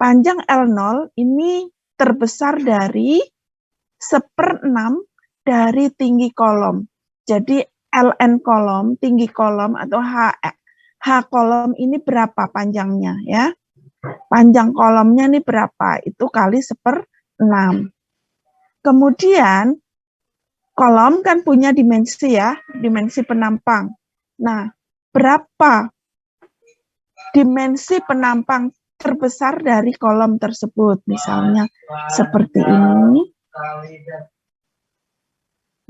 panjang L0 ini terbesar dari 1/6 dari tinggi kolom. Jadi LN kolom, tinggi kolom atau H kolom ini berapa panjangnya ya? Panjang kolomnya ini berapa? Itu kali 1/6. Kemudian kolom kan punya dimensi ya, dimensi penampang. Nah, berapa dimensi penampang terbesar dari kolom tersebut? Misalnya seperti ini.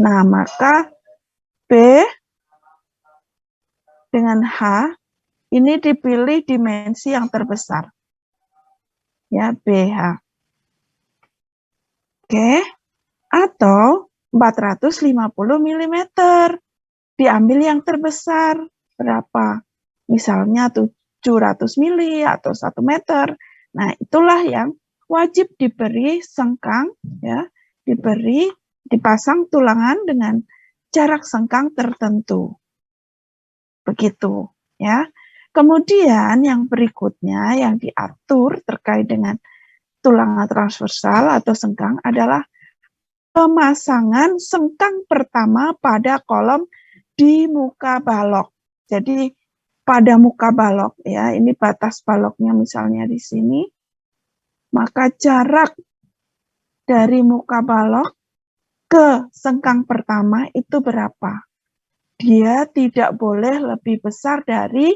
Nah, maka B dengan H ini dipilih dimensi yang terbesar. Ya, BH. Oke. Atau 450 mm. Diambil yang terbesar. Berapa? Misalnya 700 mili atau 1 meter. Nah, itulah yang wajib diberi sengkang, ya, dipasang tulangan dengan jarak sengkang tertentu. Begitu, ya. Kemudian yang berikutnya yang diatur terkait dengan tulangan transversal atau sengkang adalah pemasangan sengkang pertama pada kolom di muka balok. Jadi pada muka balok ya, ini batas baloknya misalnya di sini, maka jarak dari muka balok ke sengkang pertama itu berapa? Dia tidak boleh lebih besar dari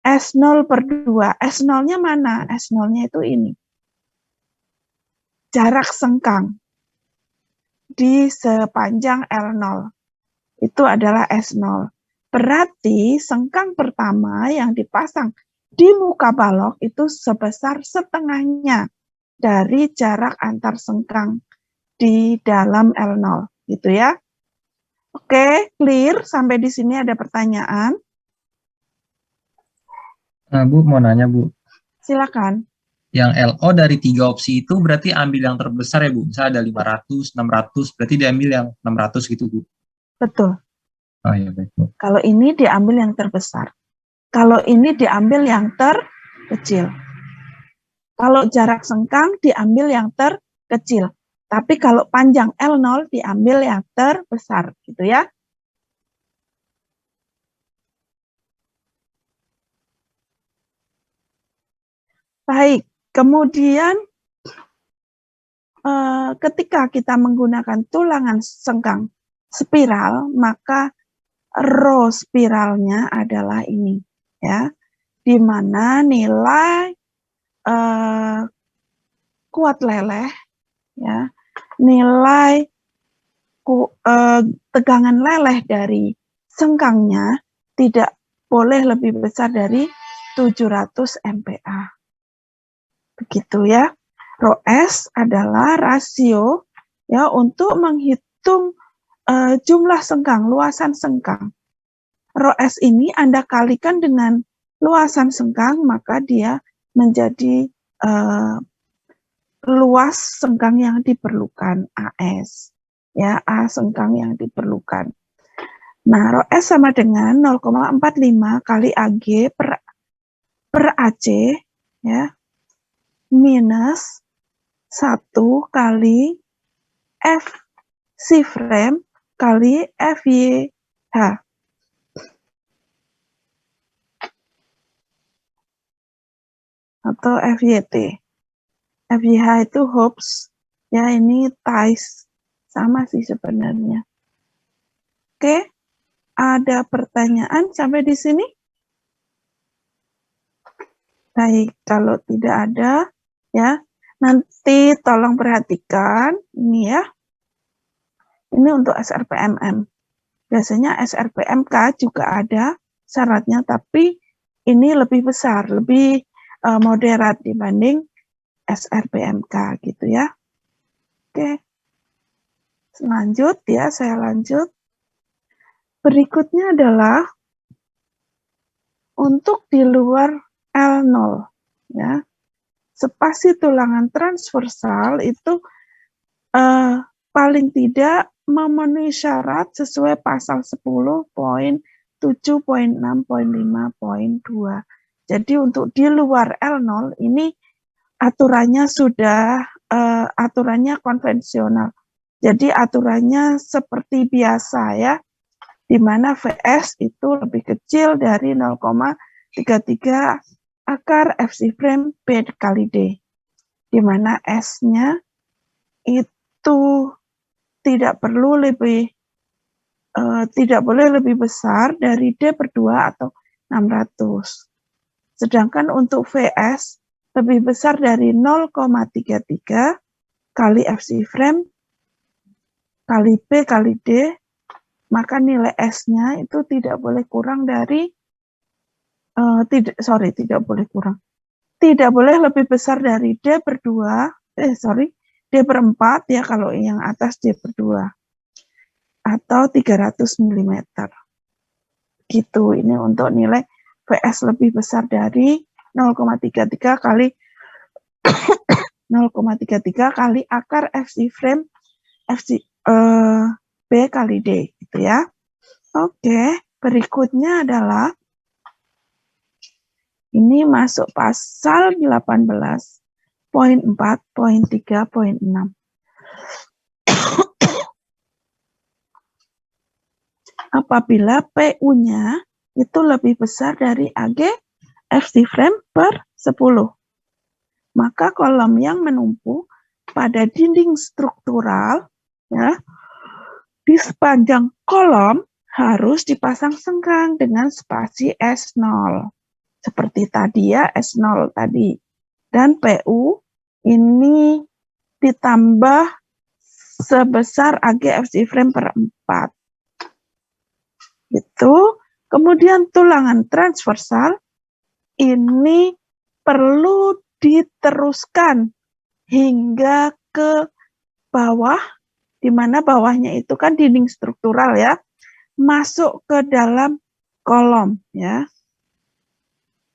S0/2. S0-nya mana? S0-nya itu ini. Jarak sengkang di sepanjang L0. Itu adalah S0. Berarti sengkang pertama yang dipasang di muka balok itu sebesar setengahnya dari jarak antar sengkang di dalam L0. Gitu ya. Oke, clear? Sampai di sini ada pertanyaan? Nah, Bu, mau nanya, Bu. Silakan. Yang LO dari 3 opsi itu berarti ambil yang terbesar ya, Bu? Misalnya ada 500, 600, berarti diambil yang 600 gitu, Bu? Betul. Oh iya, baik, Bu. Kalau ini diambil yang terbesar. Kalau ini diambil yang terkecil. Kalau jarak sengkang diambil yang terkecil. Tapi kalau panjang L0 diambil yang terbesar, gitu ya. Baik, kemudian ketika kita menggunakan tulangan sengkang spiral, maka rho spiralnya adalah ini, ya, di mana nilai kuat leleh, ya, nilai tegangan leleh dari sengkangnya tidak boleh lebih besar dari 700 MPa. Begitu ya. Rho S adalah rasio ya untuk menghitung jumlah sengkang, luasan sengkang. Rho S ini Anda kalikan dengan luasan sengkang, maka dia menjadi luas sengkang yang diperlukan, AS. Ya, A sengkang yang diperlukan. Nah, rho S sama dengan 0,45 kali AG per AC, ya, minus 1 kali F C frame kali FYH. Atau FYT. FYH itu hoops, ya ini ties. Sama sih sebenarnya. Oke, ada pertanyaan sampai di sini? Baik, kalau tidak ada, ya, nanti tolong perhatikan ini ya. Ini untuk SRPMM. Biasanya SRPMK juga ada syaratnya, tapi ini lebih besar, lebih moderat dibanding SRPMK gitu ya. Oke, lanjut ya, saya lanjut. Berikutnya adalah untuk di luar L0 ya. Spasi tulangan transversal itu paling tidak memenuhi syarat sesuai pasal 10.7.6.5.2. Jadi untuk di luar L0 ini aturannya sudah aturannya konvensional. Jadi aturannya seperti biasa ya, di mana VS itu lebih kecil dari 0,33 akar FC frame B kali D, di mana S-nya itu tidak boleh lebih besar dari D per 2 atau 600. Sedangkan untuk VS lebih besar dari 0,33 kali FC frame kali B kali D, maka nilai S-nya itu tidak boleh kurang dari tidak boleh lebih besar dari D per 2, D per 4 ya kalau yang atas D per 2 atau 300 mm. Gitu, ini untuk nilai VS lebih besar dari 0,33 kali 0,33 kali akar FC frame B kali D gitu ya. Oke, berikutnya adalah ini masuk pasal 18.4.3.6. Apabila PU-nya itu lebih besar dari AG FC frame per 10, maka kolom yang menumpu pada dinding struktural ya di sepanjang kolom harus dipasang sengkang dengan spasi S0. Seperti tadi ya, S0 tadi. Dan PU ini ditambah sebesar AG FC frame per 4. Itu. Kemudian tulangan transversal ini perlu diteruskan hingga ke bawah, di mana bawahnya itu kan dinding struktural ya, masuk ke dalam kolom ya.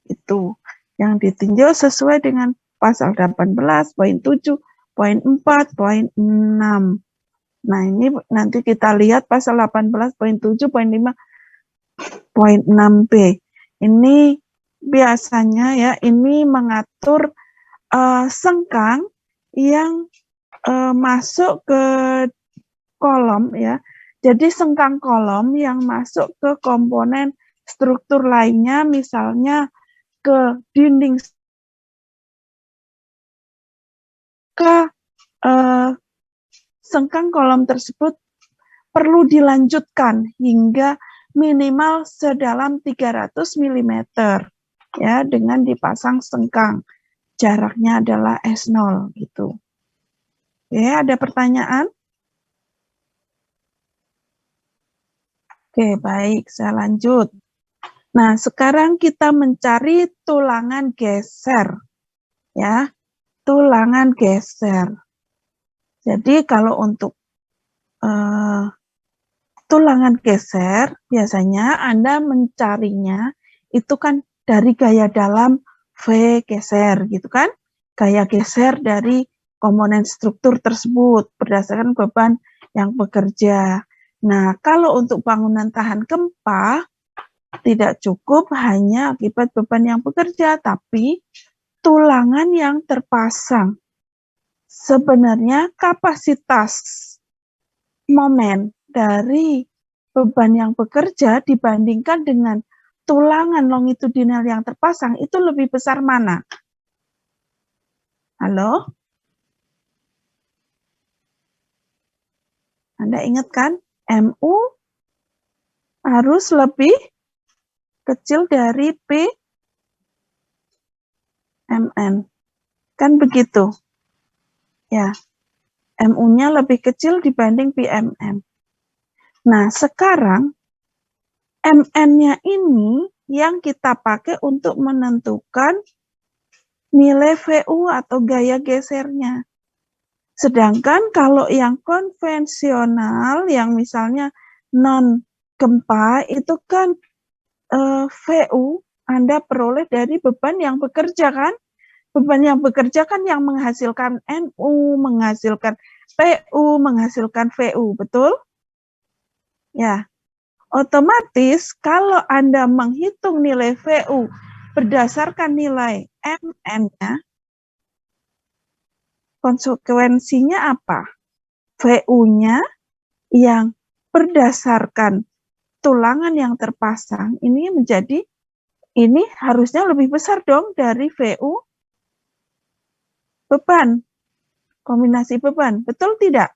Itu yang ditinjau sesuai dengan pasal 18.7.4.6. Nah, ini nanti kita lihat pasal 18.7.5.6b. Ini biasanya ya, ini mengatur sengkang yang masuk ke kolom ya. Jadi sengkang kolom yang masuk ke komponen struktur lainnya, misalnya ke dinding, ke sengkang kolom tersebut perlu dilanjutkan hingga minimal sedalam 300 mm ya, dengan dipasang sengkang. Jaraknya adalah S0 gitu. Oke, ada pertanyaan? Oke, baik, saya lanjut. Nah, sekarang kita mencari tulangan geser ya. Tulangan geser. Jadi kalau untuk tulangan geser, biasanya Anda mencarinya itu kan dari gaya dalam V geser gitu kan. Gaya geser dari komponen struktur tersebut berdasarkan beban yang bekerja. Nah, kalau untuk bangunan tahan gempa, tidak cukup hanya akibat beban yang bekerja, tapi tulangan yang terpasang. Sebenarnya kapasitas momen dari beban yang bekerja dibandingkan dengan tulangan longitudinal yang terpasang itu lebih besar mana? Halo? Anda ingat kan? MU harus lebih kecil dari PMN. Kan begitu? Ya. MU-nya lebih kecil dibanding PMN. Nah, sekarang MN-nya ini yang kita pakai untuk menentukan nilai VU atau gaya gesernya. Sedangkan kalau yang konvensional, yang misalnya non-gempa, itu kan VU Anda peroleh dari beban yang bekerja kan? Beban yang bekerja kan yang menghasilkan NU, menghasilkan PU, menghasilkan VU, betul? Ya, otomatis kalau Anda menghitung nilai VU berdasarkan nilai MN-nya, konsekuensinya apa? VU-nya yang berdasarkan tulangan yang terpasang ini harusnya lebih besar dong dari VU beban, kombinasi beban. Betul tidak?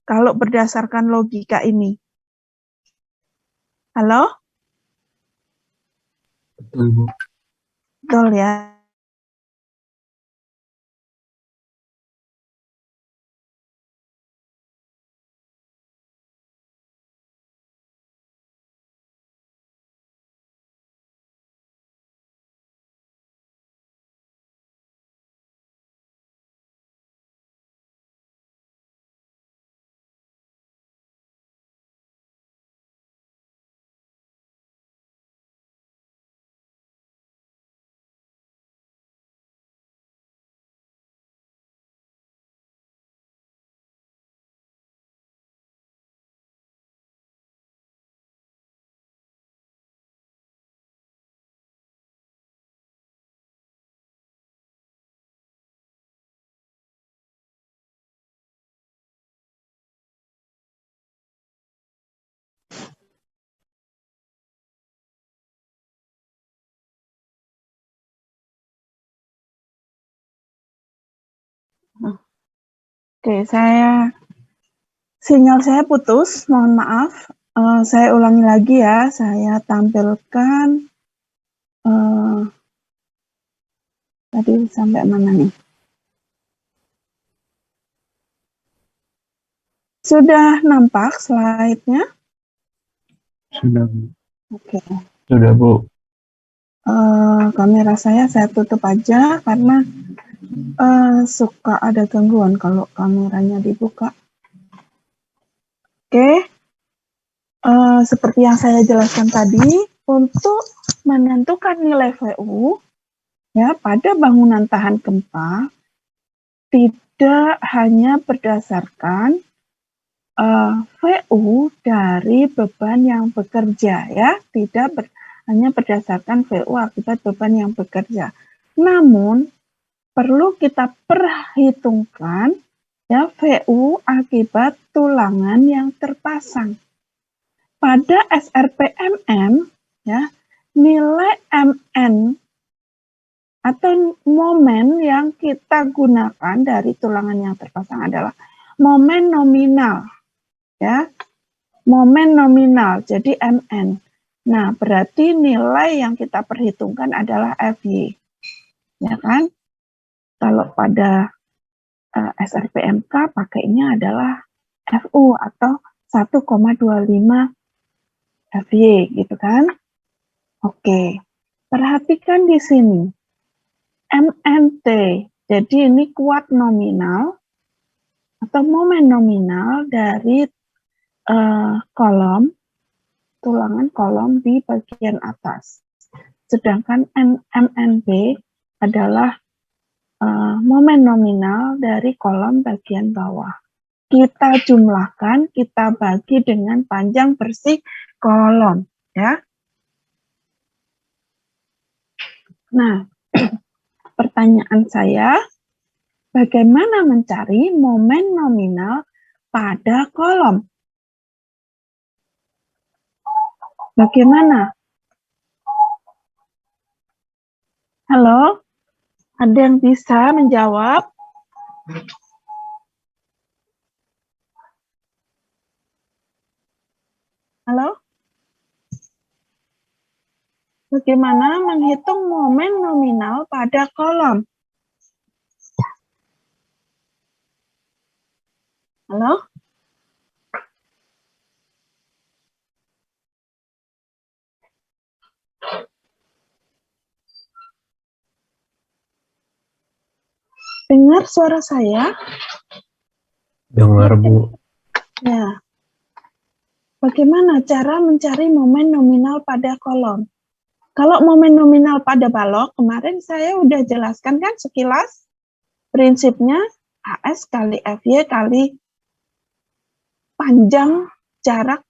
Kalau berdasarkan logika ini. Halo? Betul, Bu. Betul ya. Oke, sinyal saya putus, mohon maaf. Saya ulangi lagi ya, saya tampilkan tadi sampai mana nih? Sudah nampak slide-nya? Sudah, Bu. Oke. Sudah, Bu. Kamera saya tutup aja karena suka ada gangguan kalau kameranya dibuka. Oke. Seperti yang saya jelaskan tadi, untuk menentukan nilai VU ya pada bangunan tahan gempa tidak hanya berdasarkan VU dari beban yang bekerja ya, tidak hanya berdasarkan VU akibat beban yang bekerja. Namun perlu kita perhitungkan ya VU akibat tulangan yang terpasang. Pada SRPMM ya, nilai MN atau momen yang kita gunakan dari tulangan yang terpasang adalah momen nominal ya. Momen nominal jadi MN. Nah, berarti nilai yang kita perhitungkan adalah FY. Ya kan? Kalau pada SRPMK pakainya adalah FU atau 1,25 FY gitu kan. Oke, perhatikan di sini. MNT, jadi ini kuat nominal atau momen nominal dari tulangan kolom di bagian atas. Sedangkan MNB adalah momen nominal dari kolom bagian bawah. Kita jumlahkan, kita bagi dengan panjang bersih kolom, ya. Nah, pertanyaan saya, bagaimana mencari momen nominal pada kolom? Bagaimana? Halo? Ada yang bisa menjawab? Halo? Bagaimana menghitung momen nominal pada kolom? Halo? Dengar suara saya? Dengar, Bu. Ya. Bagaimana cara mencari momen nominal pada kolom? Kalau momen nominal pada balok, kemarin saya udah jelaskan kan sekilas. Prinsipnya AS kali FY kali panjang jarak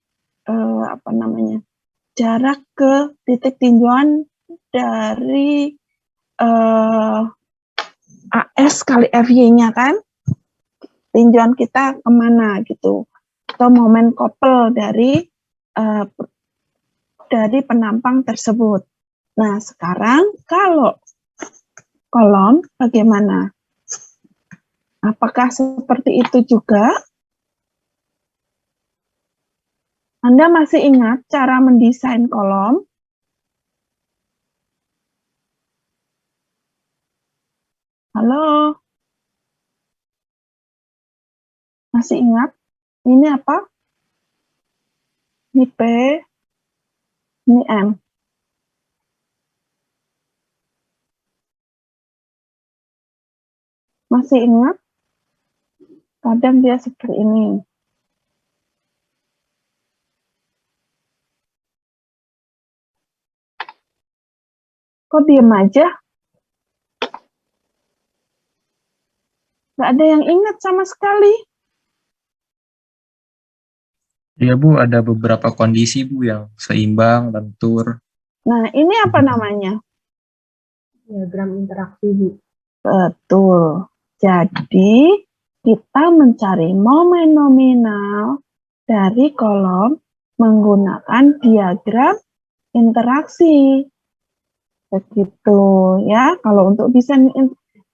jarak ke titik tinjauan dari AS kali FY-nya kan. tinjauan kita kemana gitu, atau momen couple dari penampang tersebut. Nah, sekarang kalau kolom bagaimana? Apakah seperti itu juga? Anda masih ingat cara mendesain kolom? Halo? Masih ingat? Ini apa? Ini P, ini M. Masih ingat? Kadang dia seperti ini. Kok diam aja? Nggak ada yang ingat sama sekali. Ya Bu, ada beberapa kondisi Bu yang seimbang, lentur. Nah, ini apa namanya? Diagram interaksi, Bu. Betul. Jadi, kita mencari momen nominal dari kolom menggunakan diagram interaksi. Begitu ya. Kalau untuk desain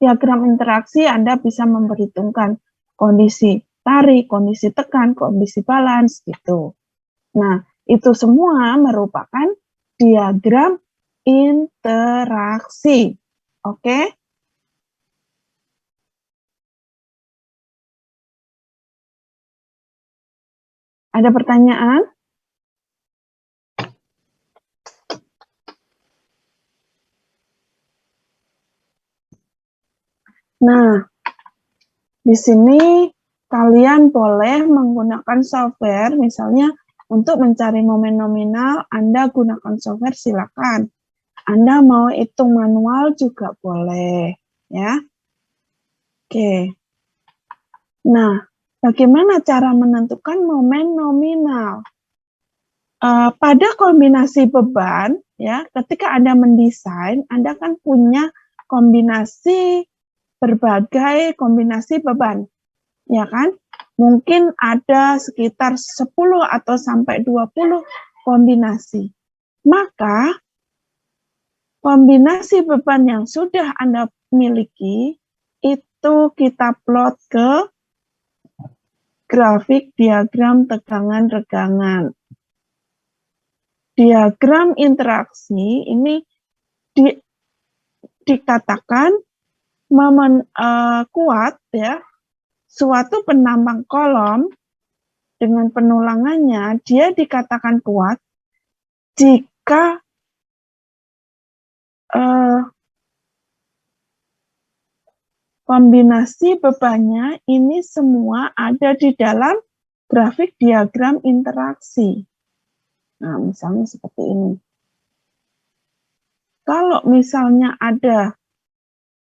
diagram interaksi, Anda bisa memperhitungkan kondisi tarik, kondisi tekan, kondisi balance gitu. Nah, itu semua merupakan diagram interaksi. Oke? Ada pertanyaan? Nah, di sini kalian boleh menggunakan software, misalnya untuk mencari momen nominal, Anda gunakan software, silakan. Anda mau hitung manual juga boleh, ya. Oke. Nah, bagaimana cara menentukan momen nominal? Pada kombinasi beban, ya, ketika Anda mendesain, Anda kan punya kombinasi berbagai kombinasi beban, ya kan? Mungkin ada sekitar 10 atau sampai 20 kombinasi. Maka kombinasi beban yang sudah Anda miliki itu kita plot ke grafik diagram tegangan-regangan. Diagram interaksi ini dikatakan kuat ya, suatu penambang kolom dengan penulangannya dia dikatakan kuat jika kombinasi bebannya ini semua ada di dalam grafik diagram interaksi. Nah, misalnya seperti ini. Kalau misalnya ada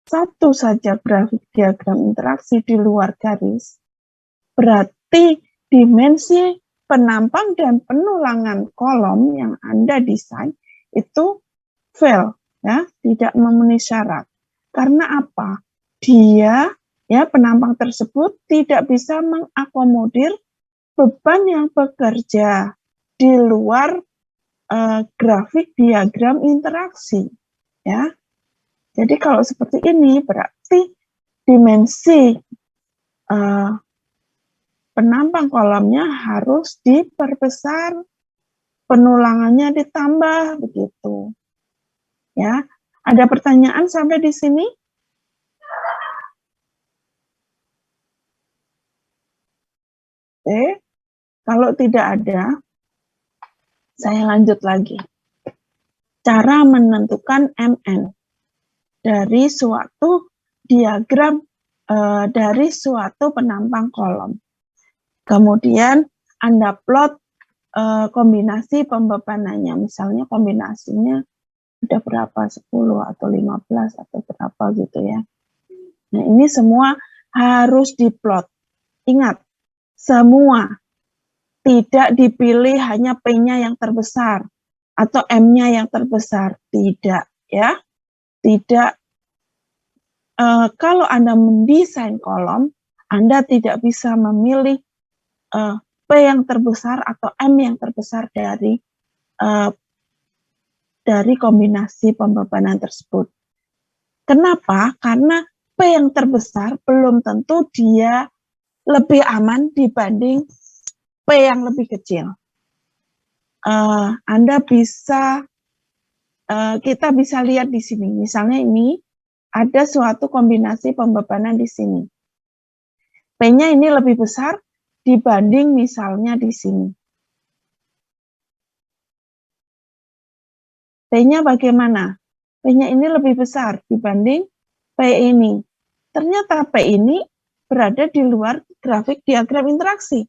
satu saja grafik diagram interaksi di luar garis, berarti dimensi penampang dan penulangan kolom yang Anda desain itu fail, ya, tidak memenuhi syarat. Karena apa? Dia, ya, penampang tersebut tidak bisa mengakomodir beban yang bekerja di luar grafik diagram interaksi, ya. Jadi kalau seperti ini berarti dimensi penampang kolomnya harus diperbesar, penulangannya ditambah begitu. Ya, ada pertanyaan sampai di sini? Oke, kalau tidak ada, saya lanjut lagi. Cara menentukan MN dari suatu diagram dari suatu penampang kolom. Kemudian Anda plot kombinasi pembebanannya, misalnya kombinasinya ada berapa, 10 atau 15 atau berapa gitu ya. Nah, ini semua harus diplot. Ingat, semua tidak dipilih hanya P-nya yang terbesar atau M-nya yang terbesar, tidak ya. Tidak. Kalau Anda mendesain kolom, Anda tidak bisa memilih P yang terbesar atau M yang terbesar dari kombinasi pembebanan tersebut. Kenapa? Karena P yang terbesar belum tentu dia lebih aman dibanding P yang lebih kecil. Kita bisa lihat di sini. Misalnya ini ada suatu kombinasi pembebanan di sini. P-nya ini lebih besar dibanding misalnya di sini. P-nya bagaimana? P-nya ini lebih besar dibanding P ini. Ternyata P ini berada di luar grafik diagram interaksi.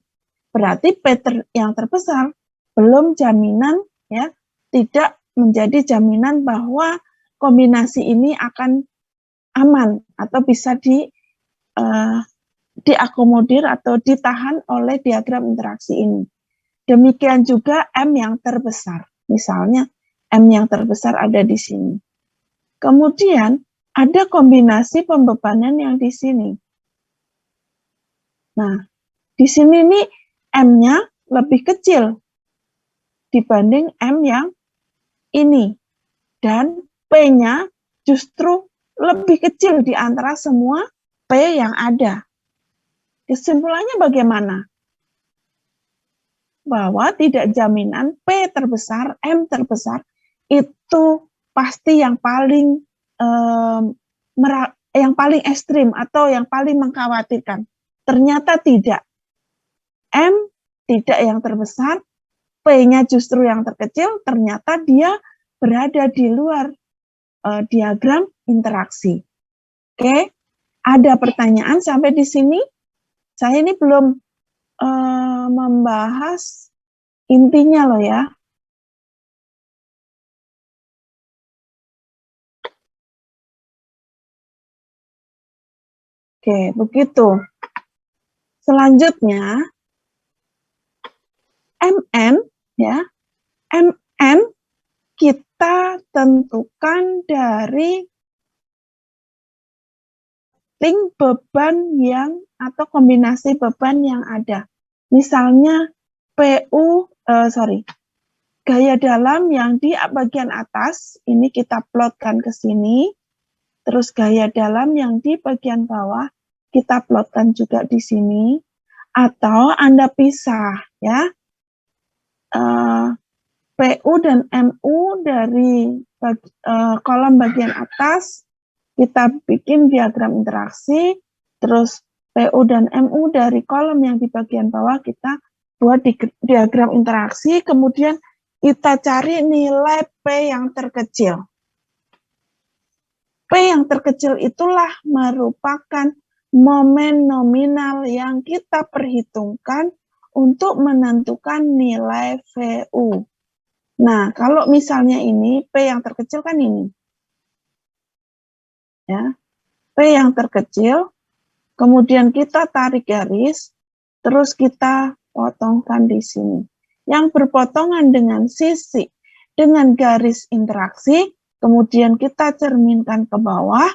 Berarti P yang terbesar belum jaminan, ya, tidak menjadi jaminan bahwa kombinasi ini akan aman atau bisa diakomodir atau ditahan oleh diagram interaksi ini. Demikian juga M yang terbesar. Misalnya M yang terbesar ada di sini. Kemudian ada kombinasi pembebanan yang di sini. Nah, di sini nih M-nya lebih kecil dibanding M yang ini. Dan P-nya justru lebih kecil di antara semua P yang ada. Kesimpulannya bagaimana? Bahwa tidak jaminan P terbesar, M terbesar, itu pasti yang paling ekstrim atau yang paling mengkhawatirkan. Ternyata tidak. M tidak yang terbesar, P-nya justru yang terkecil, ternyata dia berada di luar diagram interaksi. Oke, ada pertanyaan sampai di sini? Saya ini belum membahas intinya loh ya. Oke, begitu. Selanjutnya, MN, ya, MN kita tentukan dari link beban yang atau kombinasi beban yang ada. Misalnya gaya dalam yang di bagian atas, ini kita plotkan ke sini, terus gaya dalam yang di bagian bawah, kita plotkan juga di sini, atau Anda pisah, ya, PU dan MU dari kolom bagian atas, kita bikin diagram interaksi, terus PU dan MU dari kolom yang di bagian bawah kita buat diagram interaksi, kemudian kita cari nilai P yang terkecil. P yang terkecil itulah merupakan momen nominal yang kita perhitungkan untuk menentukan nilai VU. Nah, kalau misalnya ini P yang terkecil kan ini. Ya. P yang terkecil, kemudian kita tarik garis, terus kita potongkan di sini. Yang berpotongan dengan sisi, dengan garis interaksi, kemudian kita cerminkan ke bawah,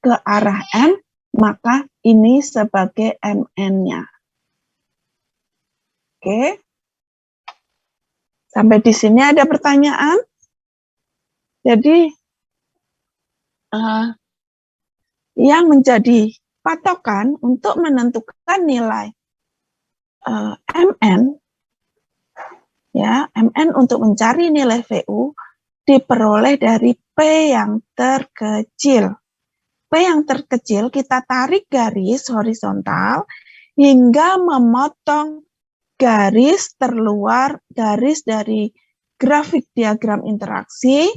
ke arah M, maka ini sebagai MN-nya. Oke. Sampai di sini ada pertanyaan? Jadi, yang menjadi patokan untuk menentukan nilai MN, ya, MN untuk mencari nilai VU diperoleh dari P yang terkecil. P yang terkecil kita tarik garis horizontal hingga memotong garis terluar, garis dari grafik diagram interaksi.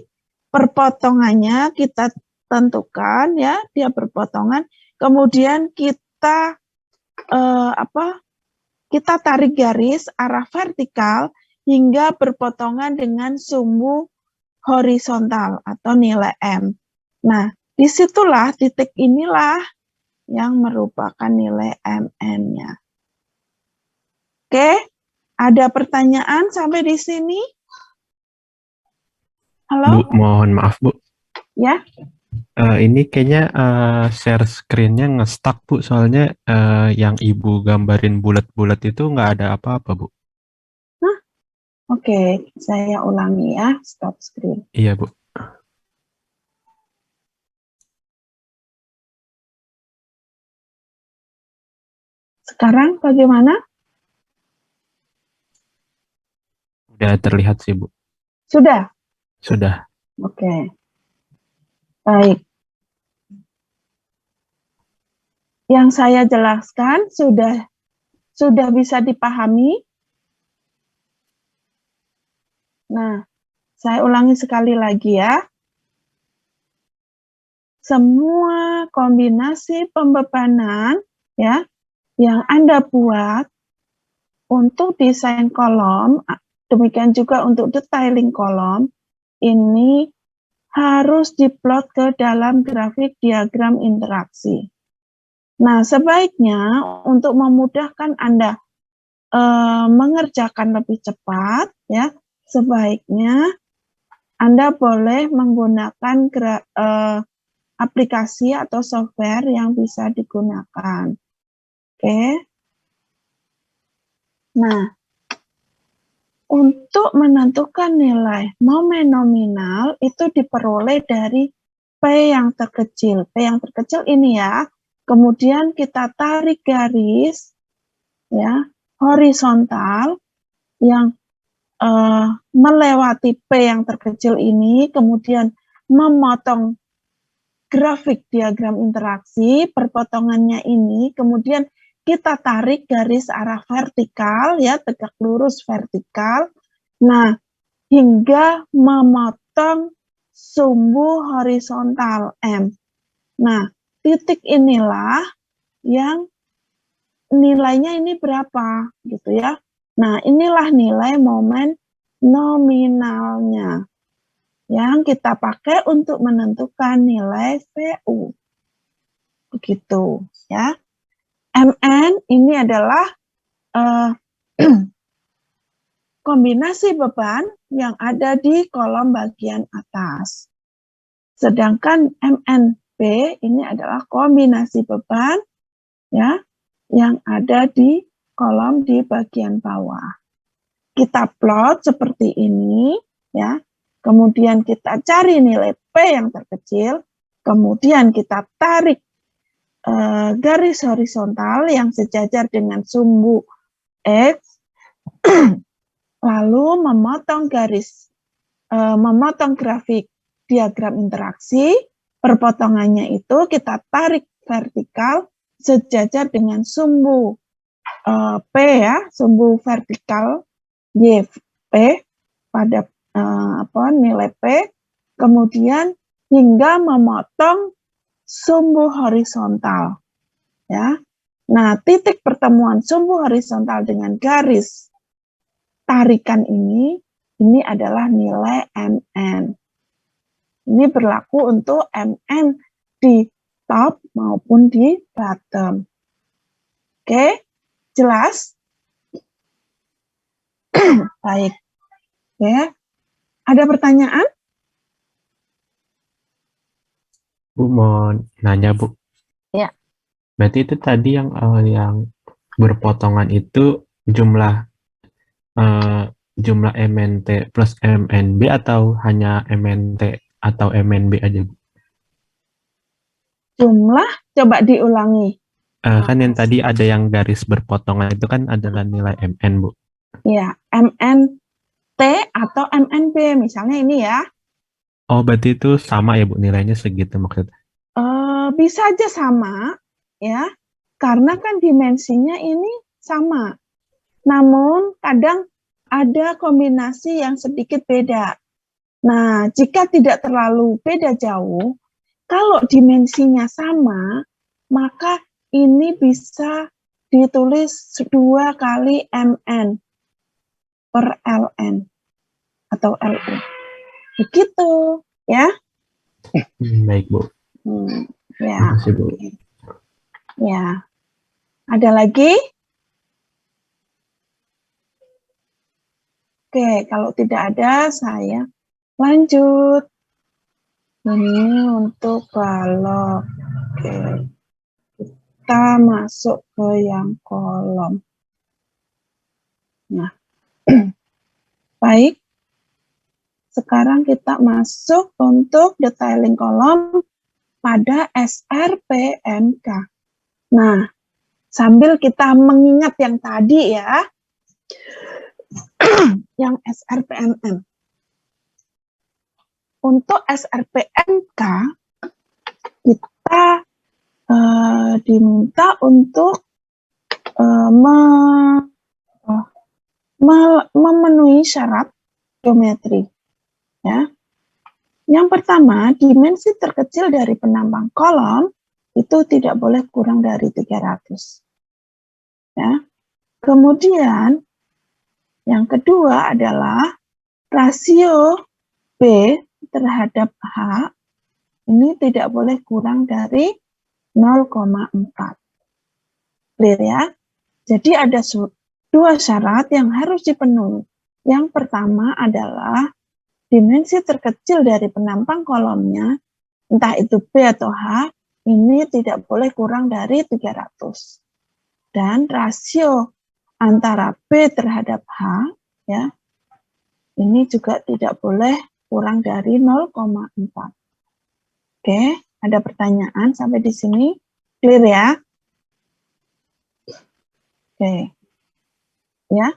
Perpotongannya kita tentukan, ya, dia berpotongan. Kemudian kita kita tarik garis arah vertikal hingga berpotongan dengan sumbu horizontal atau nilai M. Nah, disitulah titik inilah yang merupakan nilai MN-nya. Oke, ada pertanyaan sampai di sini? Halo? Bu, mohon maaf, Bu. Ya. Ini kayaknya share screen-nya nge-stuck, Bu. Soalnya yang Ibu gambarin bulat-bulat itu nggak ada apa-apa, Bu. Oke, saya ulangi ya, stop screen. Iya, Bu. Sekarang bagaimana? Udah terlihat sih, Bu. Sudah? Sudah. Oke. Baik. Yang saya jelaskan sudah bisa dipahami? Nah, saya ulangi sekali lagi ya. Semua kombinasi pembebanan ya yang Anda buat untuk desain kolom, demikian juga untuk detailing kolom, ini harus diplot ke dalam grafik diagram interaksi. Nah, sebaiknya untuk memudahkan Anda mengerjakan lebih cepat, ya, sebaiknya Anda boleh menggunakan aplikasi atau software yang bisa digunakan. Oke. Nah, untuk menentukan nilai momen nominal itu diperoleh dari P yang terkecil. P yang terkecil ini ya. Kemudian kita tarik garis ya horizontal yang melewati P yang terkecil ini, kemudian memotong grafik diagram interaksi, perpotongannya ini, kemudian kita tarik garis arah vertikal, ya, tegak lurus vertikal. Nah, hingga memotong sumbu horizontal M. Nah, titik inilah yang nilainya ini berapa, gitu ya. Nah, inilah nilai momen nominalnya yang kita pakai untuk menentukan nilai VU. Begitu, ya. MN ini adalah kombinasi beban yang ada di kolom bagian atas. Sedangkan MNB ini adalah kombinasi beban ya yang ada di kolom di bagian bawah. Kita plot seperti ini ya. Kemudian kita cari nilai P yang terkecil, kemudian kita tarik garis horizontal yang sejajar dengan sumbu X, lalu memotong grafik diagram interaksi, perpotongannya itu kita tarik vertikal sejajar dengan sumbu P ya, sumbu vertikal YP pada nilai P, kemudian hingga memotong sumbu horizontal ya. Nah, titik pertemuan sumbu horizontal dengan garis tarikan ini adalah nilai MN. Ini berlaku untuk MN di top maupun di bottom. Oke, jelas? Baik. Ya. Ada pertanyaan? Bu mau nanya, Bu. Ya. Berarti itu tadi yang berpotongan itu jumlah MNT plus MNB atau hanya MNT atau MNB aja, Bu? Jumlah, coba diulangi. Kan yang tadi ada yang garis berpotongan itu kan adalah nilai MN, Bu. Ya, MNT atau MNB, misalnya ini ya. Oh, berarti itu sama ya, Bu, nilainya segitu maksudnya? Bisa aja sama, ya, karena kan dimensinya ini sama. Namun kadang ada kombinasi yang sedikit beda. Nah, jika tidak terlalu beda jauh, kalau dimensinya sama, maka ini bisa ditulis 2 kali MN per LN atau LU. Begitu, ya. Baik, Bu. Ya. Terima kasih, Bu. Ya. Ada lagi? Oke, kalau tidak ada, saya lanjut. Ini untuk balok. Oke. Kita masuk ke yang kolom. Nah, baik. Sekarang kita masuk untuk detailing kolom pada SRPMK. Nah, sambil kita mengingat yang tadi ya, yang SRPMM. Untuk SRPMK, kita diminta untuk memenuhi syarat geometri. Ya. Yang pertama, dimensi terkecil dari penampang kolom itu tidak boleh kurang dari 300. Ya. Kemudian, yang kedua adalah rasio B terhadap H ini tidak boleh kurang dari 0,4. Clear ya? Jadi ada dua syarat yang harus dipenuhi. Yang pertama adalah dimensi terkecil dari penampang kolomnya, entah itu B atau H, ini tidak boleh kurang dari 300. Dan rasio antara B terhadap H, ya, ini juga tidak boleh kurang dari 0,4. Oke, ada pertanyaan sampai di sini? Clear ya? Oke. Ya.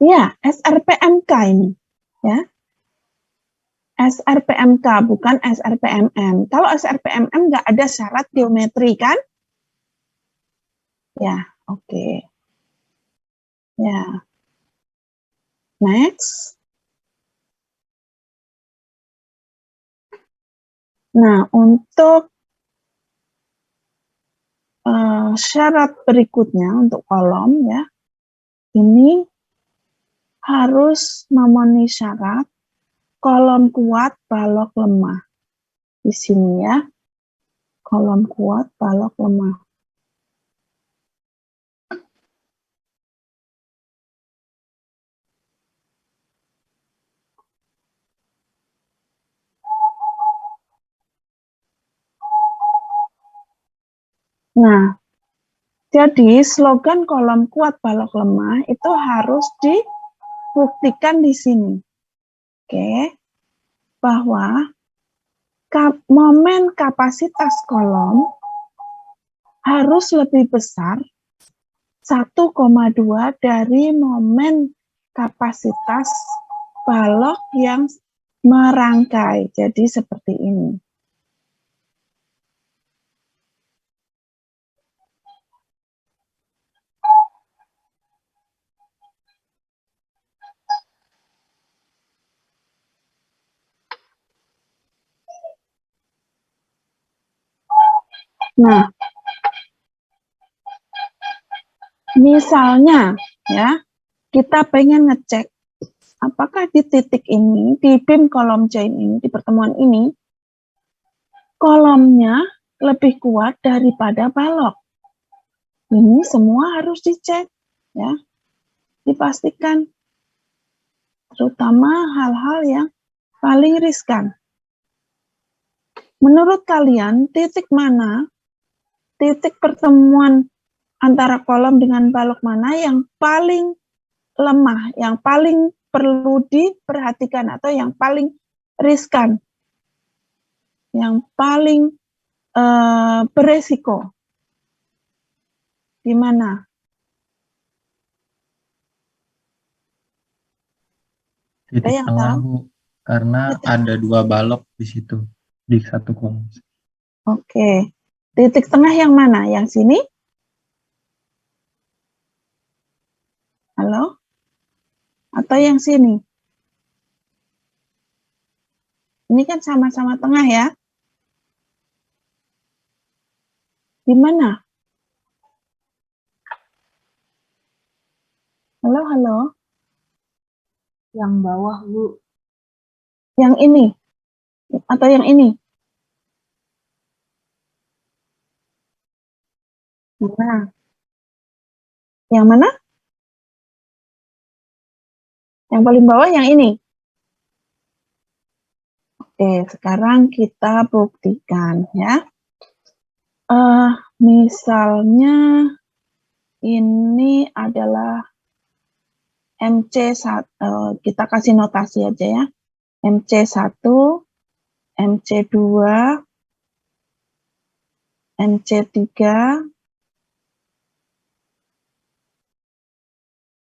Ya, SRPMK ini. Ya. SRPMK bukan SRPMM. Kalau SRPMM nggak ada syarat geometri kan? Ya, oke. Ya. Next. Nah, untuk syarat berikutnya untuk kolom ya, ini harus memenuhi syarat kolom kuat, balok lemah. Di sini ya, kolom kuat, balok lemah. Nah, jadi slogan kolom kuat, balok lemah itu harus dibuktikan di sini. Oke, bahwa momen kapasitas kolom harus lebih besar 1,2 dari momen kapasitas balok yang merangkai. Jadi seperti ini. Nah, misalnya ya, kita pengen ngecek apakah di titik ini, di beam kolom join ini, di pertemuan ini, kolomnya lebih kuat daripada balok. Ini semua harus dicek, ya, dipastikan, terutama hal-hal yang paling riskan. Menurut kalian, titik mana, titik pertemuan antara kolom dengan balok mana yang paling lemah, yang paling perlu diperhatikan atau yang paling riskan, yang paling beresiko? Di mana? Titik yang tengah, tahu? Bu. Karena Titik. ada dua balok di situ, di satu kolom. Oke. Titik tengah yang mana? Yang sini? Halo? Atau yang sini? Ini kan sama-sama tengah ya. Di mana? Halo, halo? Yang bawah, Bu. Yang ini? Atau yang ini? Nah, Yang mana? Yang paling bawah yang ini. Oke, sekarang kita buktikan ya. Misalnya ini adalah MC1, kita kasih notasi aja ya. MC1, MC2, MC3,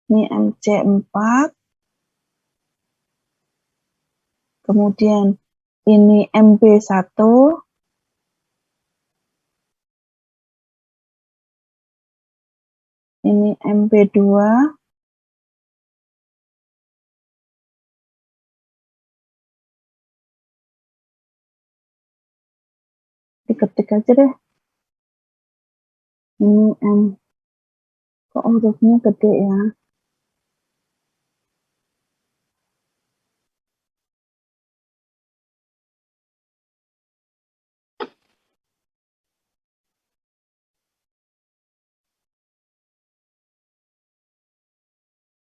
ini MC4, kemudian ini MB1, ini MB2, diketik aja deh. Ini kok hurufnya gede ya.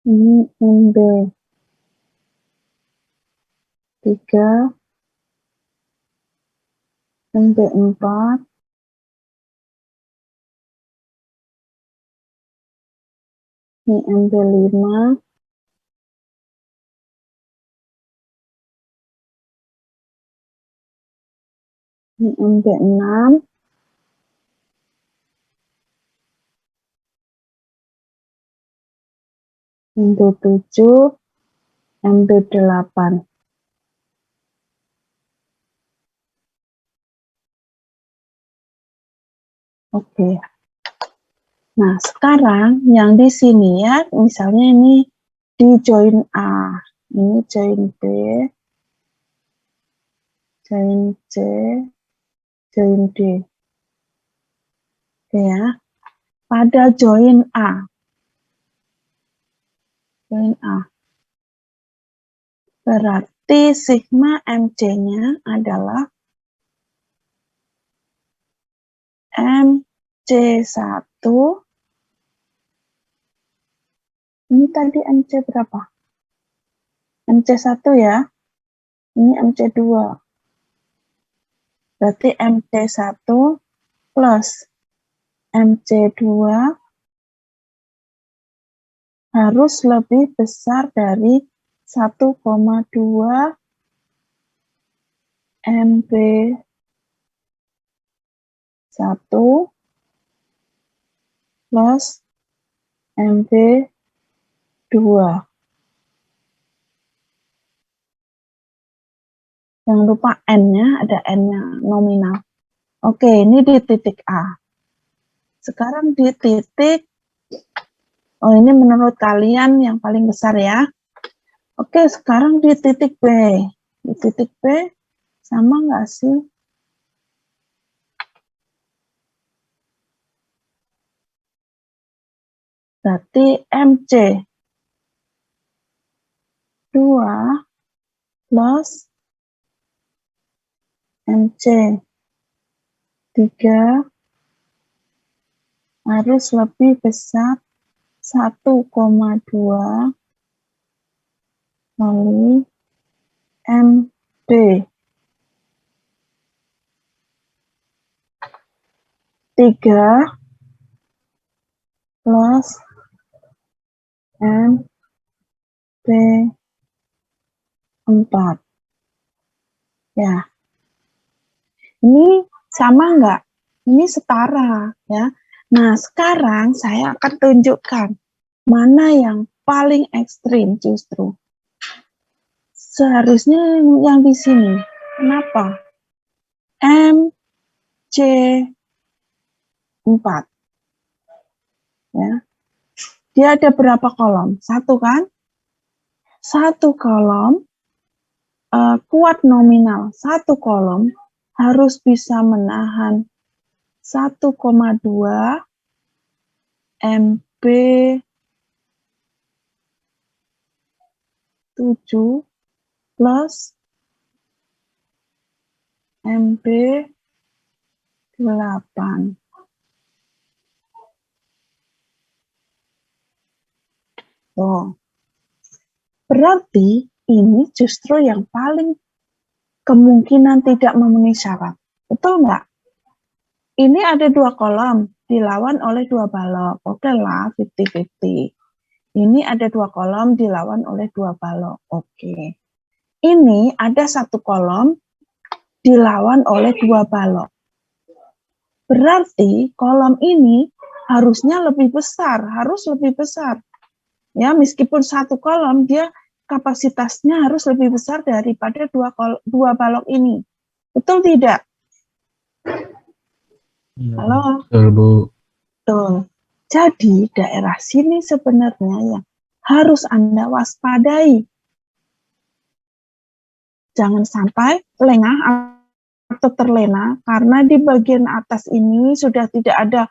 Ini MB3, MB4, ini MB5, ini MB6, MB7, MB8. Oke. Nah, sekarang yang di sini ya, misalnya ini di join A, ini join B, join C, join D. Oke ya. Pada join A. Join A. Berarti sigma MC-nya adalah MC1. Ini tadi MC berapa? MC1 ya. Ini MC2. Berarti MC1 plus MC2 harus lebih besar dari 1,2 MB1 plus MB2. Jangan lupa N-nya, ada N-nya nominal. Oke, ini di titik A. Sekarang di titik, oh ini menurut kalian yang paling besar ya. Oke, sekarang di titik B. Di titik B, sama nggak sih? Berarti MC2 plus MC3 harus lebih besar 1,2 kali MB. Tiga plus MB4. Ya, ini sama nggak? Ini setara ya. Nah, sekarang saya akan tunjukkan mana yang paling ekstrim justru. Seharusnya yang di sini. Kenapa? MC4. Ya. Dia ada berapa kolom? Satu kan? Satu kolom, kuat nominal. Satu kolom harus bisa menahan 1,2 MB7 plus MB8. Tuh. Berarti ini justru yang paling kemungkinan tidak memenuhi syarat. Betul nggak? Ini ada 2 kolom, dilawan oleh 2 balok. Oke lah, 50-50. Ini ada 2 kolom, dilawan oleh 2 balok. Oke. Ini ada 1 kolom, dilawan oleh 2 balok. Berarti kolom ini harusnya lebih besar, harus lebih besar. Ya, meskipun 1 kolom, dia kapasitasnya harus lebih besar daripada 2 balok ini. Betul tidak? Halo? Betul, Bu. Betul. Jadi daerah sini sebenarnya yang harus Anda waspadai. Jangan sampai lengah atau terlena karena di bagian atas ini sudah tidak ada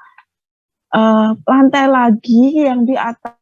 lantai lagi yang di atas